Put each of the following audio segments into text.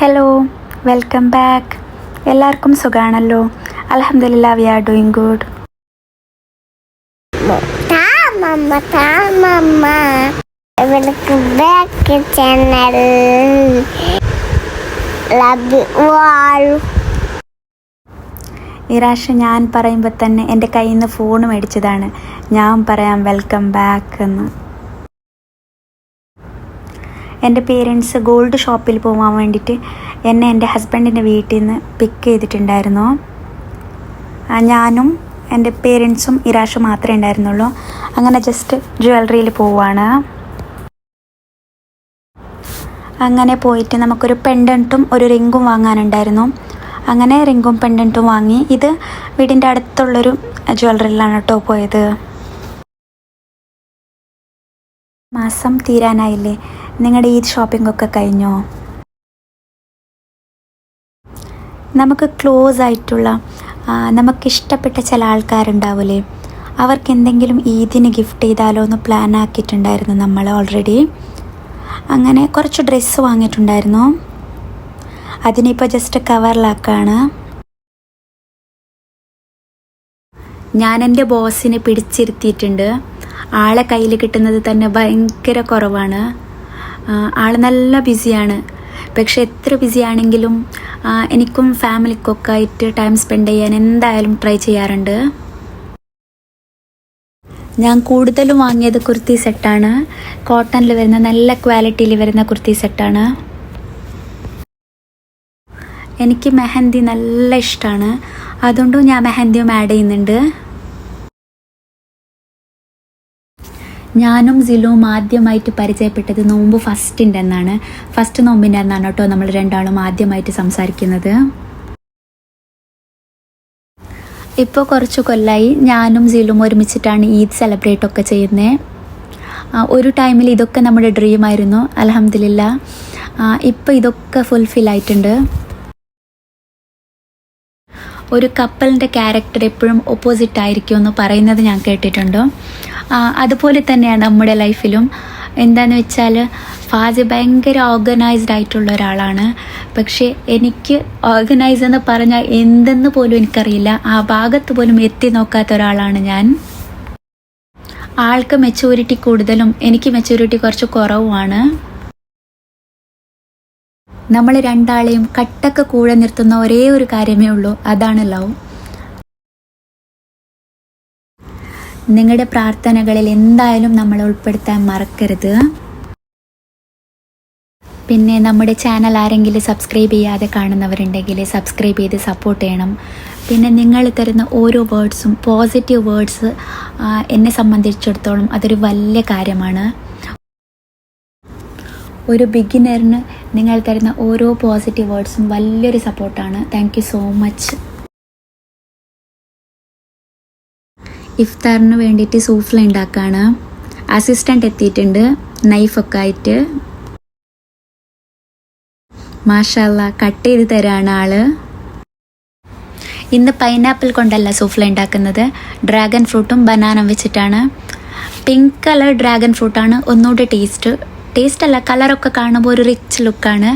Hello, welcome back. എല്ലാവർക്കും സുഖമാണല്ലോ? അൽഹംദുലില്ലാ, വി ആർ ഡൂയിങ് ഗുഡ്. ഇറാഷ് ഞാൻ പറയുമ്പോൾ തന്നെ എൻ്റെ കയ്യിൽ നിന്ന് ഫോൺ മേടിച്ചതാണ്. ഞാൻ പറയാം വെൽക്കം ബാക്ക് എന്ന്. എൻ്റെ പേരൻസ് ഗോൾഡ് ഷോപ്പിൽ പോകാൻ വേണ്ടിയിട്ട് എന്നെ എൻ്റെ ഹസ്ബൻഡിൻ്റെ വീട്ടിൽ നിന്ന് പിക്ക് ചെയ്തിട്ടുണ്ടായിരുന്നു. ഞാനും എൻ്റെ പേരൻസും ഇറാഷും മാത്രമേ ഉണ്ടായിരുന്നുള്ളൂ. അങ്ങനെ ജസ്റ്റ് ജ്വല്ലറിയിൽ പോവാണ്. അങ്ങനെ പോയിട്ട് നമുക്കൊരു പെൻഡൻറ്റും ഒരു റിങ്ങും വാങ്ങാനുണ്ടായിരുന്നു. അങ്ങനെ റിങ്ങും പെൻഡൻറ്റും വാങ്ങി. ഇത് വീടിൻ്റെ അടുത്തുള്ളൊരു ജ്വല്ലറിയിലാണ് കേട്ടോ പോയത്. മാസം തീരാനായില്ലേ? നിങ്ങളുടെ ഈ ഷോപ്പിംഗ് ഒക്കെ കഴിഞ്ഞോ? നമുക്ക് ക്ലോസ് ആയിട്ടുള്ള നമുക്കിഷ്ടപ്പെട്ട ചില ആൾക്കാരുണ്ടാവില്ലേ, അവർക്ക് എന്തെങ്കിലും ഈദിന് ഗിഫ്റ്റ് ചെയ്താലോ എന്ന് പ്ലാൻ ആക്കിയിട്ടുണ്ടായിരുന്നു നമ്മൾ ഓൾറെഡി. അങ്ങനെ കുറച്ച് ഡ്രസ്സ് വാങ്ങിയിട്ടുണ്ടായിരുന്നു. അതിനിപ്പോൾ ജസ്റ്റ് കവറിലാക്കാണ്. ഞാൻ എൻ്റെ ബോസിനെ പിടിച്ചിരുത്തിയിട്ടുണ്ട്. ആളെ കയ്യിൽ കിട്ടുന്നത് തന്നെ ഭയങ്കര കുറവാണ്. ആൾ നല്ല ബിസിയാണ്. പക്ഷെ എത്ര ബിസിയാണെങ്കിലും എനിക്കും ഫാമിലിക്കൊക്കെ ആയിട്ട് ടൈം സ്പെൻഡ് ചെയ്യാൻ എന്തായാലും ട്രൈ ചെയ്യാറുണ്ട്. ഞാൻ കൂടുതലും വാങ്ങിയത് കുർത്തി സെറ്റാണ്. കോട്ടണിൽ വരുന്ന നല്ല ക്വാളിറ്റിയിൽ വരുന്ന കുർത്തി സെറ്റാണ്. എനിക്ക് മെഹന്തി നല്ല ഇഷ്ടമാണ്. അതുകൊണ്ടും ഞാൻ മെഹന്തിയും ആഡ് ചെയ്യുന്നുണ്ട്. ഞാനും സിലുവും ആദ്യമായിട്ട് പരിചയപ്പെട്ടത് നോമ്പ് ഫസ്റ്റ് നോമ്പിൻ്റെ അന്നാണ് കേട്ടോ നമ്മൾ രണ്ടാളും ആദ്യമായിട്ട് സംസാരിക്കുന്നത്. ഇപ്പോൾ കുറച്ച് കൊല്ലമായി ഞാനും സിലും ഒരുമിച്ചിട്ടാണ് ഈദ് സെലിബ്രേറ്റ് ഒക്കെ ചെയ്യുന്നത്. ഒരു ടൈമിൽ ഇതൊക്കെ നമ്മുടെ ഡ്രീമായിരുന്നു. അൽഹംദുലില്ലാ ഇപ്പോൾ ഇതൊക്കെ ഫുൾഫിൽ ആയിട്ടുണ്ട്. ഒരു കപ്പിളിൻ്റെ ക്യാരക്ടർ എപ്പോഴും ഓപ്പോസിറ്റ് ആയിരിക്കും എന്ന് പറയുന്നത് ഞാൻ കേട്ടിട്ടുണ്ട്. അതുപോലെ തന്നെയാണ് നമ്മുടെ ലൈഫിലും. എന്താണെന്ന് വെച്ചാൽ ഫാസി ഭയങ്കര ഓർഗനൈസ്ഡ് ആയിട്ടുള്ള ഒരാളാണ്. പക്ഷേ എനിക്ക് ഓർഗനൈസ് എന്ന് പറഞ്ഞാൽ എന്തെന്ന് പോലും എനിക്കറിയില്ല. ആ ഭാഗത്ത് പോലും എത്തി നോക്കാത്ത ഒരാളാണ് ഞാൻ. ആൾക്ക് മെച്യൂരിറ്റി കൂടുതലും എനിക്ക് മെച്യൂരിറ്റി കുറച്ച് കുറവുമാണ്. നമ്മൾ രണ്ടാളെയും കട്ടക്ക് കൂടെ നിർത്തുന്ന ഒരേ ഒരു കാര്യമേ ഉള്ളൂ, അതാണ് ലവ്. നിങ്ങളുടെ പ്രാർത്ഥനകളിൽ എന്തായാലും നമ്മൾ ഉൾപ്പെടുത്താൻ മറക്കരുത്. പിന്നെ നമ്മുടെ ചാനൽ ആരെങ്കിലും സബ്സ്ക്രൈബ് ചെയ്യാതെ കാണുന്നവരുണ്ടെങ്കിൽ സബ്സ്ക്രൈബ് ചെയ്ത് സപ്പോർട്ട് ചെയ്യണം. പിന്നെ നിങ്ങൾ തരുന്ന ഓരോ വേർഡ്സും പോസിറ്റീവ് വേർഡ്സ് എന്നെ സംബന്ധിച്ചിടത്തോളം അതൊരു വലിയ കാര്യമാണ്. ഒരു ബിഗിനറിന് നിങ്ങൾ തരുന്ന ഓരോ പോസിറ്റീവ് വേർഡ്സും വലിയൊരു സപ്പോർട്ടാണ്. Thank you so much. ഇഫ്താറിന് വേണ്ടിയിട്ട് സൂഫ്ല ഉണ്ടാക്കുകയാണ്. അസിസ്റ്റൻ്റ് എത്തിയിട്ടുണ്ട് നൈഫൊക്കെ ആയിട്ട്. മാഷാല്ലാ കട്ട് ചെയ്ത് തരാണ് ആള്. ഇന്ന് പൈനാപ്പിൾ കൊണ്ടല്ല സൂഫ്ല ഉണ്ടാക്കുന്നത്, ഡ്രാഗൺ ഫ്രൂട്ടും ബനാനം വെച്ചിട്ടാണ്. പിങ്ക് കളർ ഡ്രാഗൺ ഫ്രൂട്ടാണ് ഒന്നുകൂടെ ടേസ്റ്റ് അല്ല, കളറൊക്കെ കാണുമ്പോൾ ഒരു റിച്ച് ലുക്കാണ്.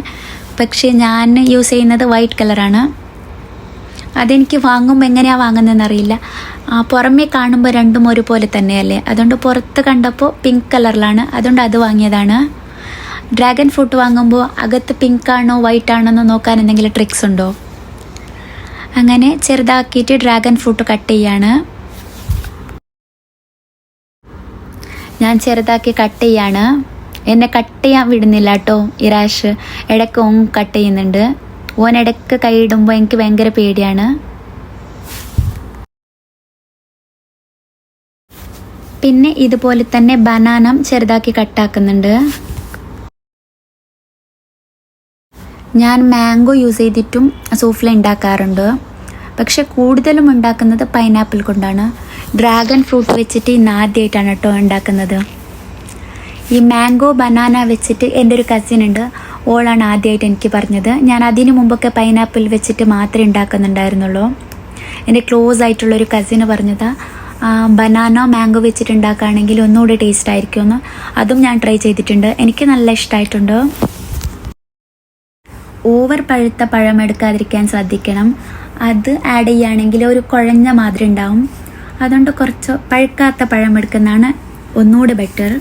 പക്ഷേ ഞാൻ യൂസ് ചെയ്യുന്നത് വൈറ്റ് കളറാണ്. അതെനിക്ക് വാങ്ങുമ്പോൾ എങ്ങനെയാണ് വാങ്ങുന്നതെന്ന് അറിയില്ല. പുറമേ കാണുമ്പോൾ രണ്ടും ഒരുപോലെ തന്നെയല്ലേ, അതുകൊണ്ട് പുറത്ത് കണ്ടപ്പോൾ പിങ്ക് കളറിലാണ്, അതുകൊണ്ട് അത് വാങ്ങിയതാണ്. ഡ്രാഗൺ ഫ്രൂട്ട് വാങ്ങുമ്പോൾ അകത്ത് പിങ്ക് ആണോ വൈറ്റ് ആണോ എന്ന് നോക്കാൻ എന്തെങ്കിലും ട്രിക്സ് ഉണ്ടോ? അങ്ങനെ ചെറുതാക്കിയിട്ട് ഡ്രാഗൺ ഫ്രൂട്ട് കട്ട് ചെയ്യാണ്. ഞാൻ ചെറുതാക്കി കട്ട് ചെയ്യാണ്. എന്നെ കട്ട് ചെയ്യാൻ വിടുന്നില്ല കേട്ടോ ഇറാഷ്. ഇടയ്ക്ക് ഓൻ കട്ട് ചെയ്യുന്നുണ്ട്. ഓൻ ഇടയ്ക്ക് കൈയിടുമ്പോൾ എനിക്ക് ഭയങ്കര പേടിയാണ്. പിന്നെ ഇതുപോലെ തന്നെ ബനാനം ചെറുതാക്കി കട്ടാക്കുന്നുണ്ട്. ഞാൻ മാംഗോ യൂസ് ചെയ്തിട്ടും സൂഫ്ല ഉണ്ടാക്കാറുണ്ട്. പക്ഷെ കൂടുതലും ഉണ്ടാക്കുന്നത് പൈനാപ്പിൾ കൊണ്ടാണ്. ഡ്രാഗൺ ഫ്രൂട്ട് വെച്ചിട്ട് ഇന്ന് ആദ്യമായിട്ടാണ് കേട്ടോ ഉണ്ടാക്കുന്നത്. ഈ മാംഗോ ബനാന വെച്ചിട്ട് എൻ്റെ ഒരു കസിൻ ഉണ്ട്, ഓളാണ് ആദ്യമായിട്ട് എനിക്ക് പറഞ്ഞത്. ഞാൻ അതിനു മുമ്പൊക്കെ പൈനാപ്പിൾ വെച്ചിട്ട് മാത്രമേ ഉണ്ടാക്കുന്നുണ്ടായിരുന്നുള്ളൂ. എൻ്റെ ക്ലോസ് ആയിട്ടുള്ളൊരു കസിന് പറഞ്ഞതാ ബനാന മാംഗോ വെച്ചിട്ട് ഉണ്ടാക്കുകയാണെങ്കിൽ ഒന്നുകൂടി ടേസ്റ്റ് ആയിരിക്കുമെന്ന്. അതും ഞാൻ ട്രൈ ചെയ്തിട്ടുണ്ട്, എനിക്ക് നല്ല ഇഷ്ടമായിട്ടുണ്ട്. ഓവർ പഴുത്ത പഴം എടുക്കാതിരിക്കാൻ ശ്രദ്ധിക്കണം. അത് ആഡ് ചെയ്യുകയാണെങ്കിൽ ഒരു കുഴഞ്ഞ മാതിരി ഉണ്ടാവും. അതുകൊണ്ട് കുറച്ച് പഴുക്കാത്ത പഴം എടുക്കുന്നതാണ് ഒന്നുകൂടി ബെറ്റർ.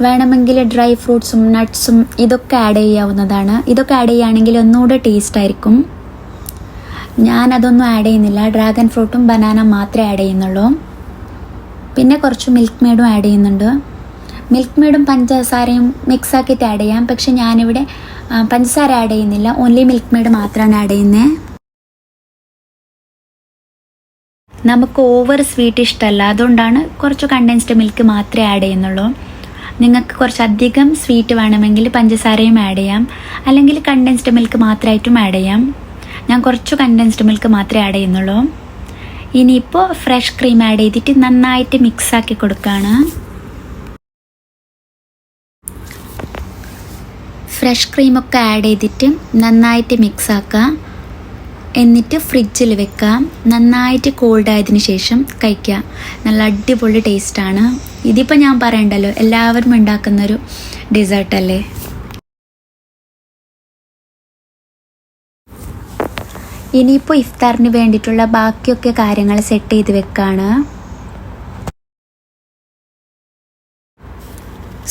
വേണമെങ്കിൽ ഡ്രൈ ഫ്രൂട്ട്സും നട്ട്സും ഇതൊക്കെ ആഡ് ചെയ്യാവുന്നതാണ്. ഇതൊക്കെ ആഡ് ചെയ്യുകയാണെങ്കിൽ ഒന്നുകൂടെ ടേസ്റ്റ് ആയിരിക്കും. ഞാനതൊന്നും ആഡ് ചെയ്യുന്നില്ല. ഡ്രാഗൺ ഫ്രൂട്ടും ബനാന മാത്രമേ ആഡ് ചെയ്യുന്നുള്ളൂ. പിന്നെ കുറച്ച് മിൽക്ക് മെയ്ഡും ആഡ് ചെയ്യുന്നുണ്ട്. മിൽക്ക് മെയ്ഡും പഞ്ചസാരയും മിക്സ് ആക്കിയിട്ട് ആഡ് ചെയ്യാം. പക്ഷെ ഞാനിവിടെ പഞ്ചസാര ആഡ് ചെയ്യുന്നില്ല. ഓൺലി മിൽക്ക് മെയ്ഡ് മാത്രമാണ് ആഡ് ചെയ്യുന്നത്. നമുക്ക് ഓവർ സ്വീറ്റ് ഇഷ്ടമല്ല, അതുകൊണ്ടാണ് കുറച്ച് കണ്ടൻസ്ഡ് മിൽക്ക് മാത്രമേ ആഡ് ചെയ്യുന്നുള്ളൂ. നിങ്ങൾക്ക് കുറച്ചധികം സ്വീറ്റ് വേണമെങ്കിൽ പഞ്ചസാരയും ആഡ് ചെയ്യാം, അല്ലെങ്കിൽ കണ്ടൻസ്ഡ് മിൽക്ക് മാത്രമായിട്ടും ആഡ് ചെയ്യാം. ഞാൻ കുറച്ച് കണ്ടൻസ്ഡ് മിൽക്ക് മാത്രമേ ആഡ് ചെയ്യുന്നുള്ളൂ. ഇനിയിപ്പോൾ ഫ്രഷ് ക്രീം ആഡ് ചെയ്തിട്ട് നന്നായിട്ട് മിക്സാക്കി കൊടുക്കുകയാണ്. ഫ്രഷ് ക്രീമൊക്കെ ആഡ് ചെയ്തിട്ട് നന്നായിട്ട് മിക്സാക്കുക. എന്നിട്ട് ഫ്രിഡ്ജിൽ വെക്കാം. നന്നായിട്ട് കോൾഡ് ആയതിനു ശേഷം കഴിക്കുക. നല്ല അടിപൊളി ടേസ്റ്റാണ്. ഇതിപ്പോൾ ഞാൻ പറയണ്ടല്ലോ, എല്ലാവരും ഉണ്ടാക്കുന്നൊരു ഡെസേർട്ടല്ലേ. ഇനിയിപ്പോൾ ഇഫ്താറിന് വേണ്ടിയിട്ടുള്ള ബാക്കിയൊക്കെ കാര്യങ്ങൾ സെറ്റ് ചെയ്ത് വെക്കാണ്.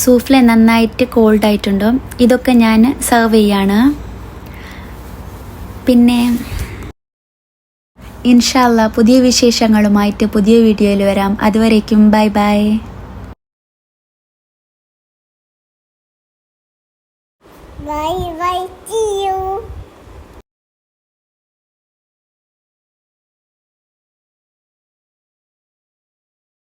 സൂഫ്ലെ നന്നായിട്ട് കോൾഡ് ആയിട്ടുണ്ടോ, ഇതൊക്കെ ഞാൻ സെർവ് ചെയ്യാണ്. പിന്നെ ഇൻഷാ അല്ലാ പുതിയ വിശേഷങ്ങളുമായിട്ട് പുതിയ വീഡിയോയിൽ വരാം. അതുവരേക്കും ബൈ ബൈ. Bye bye.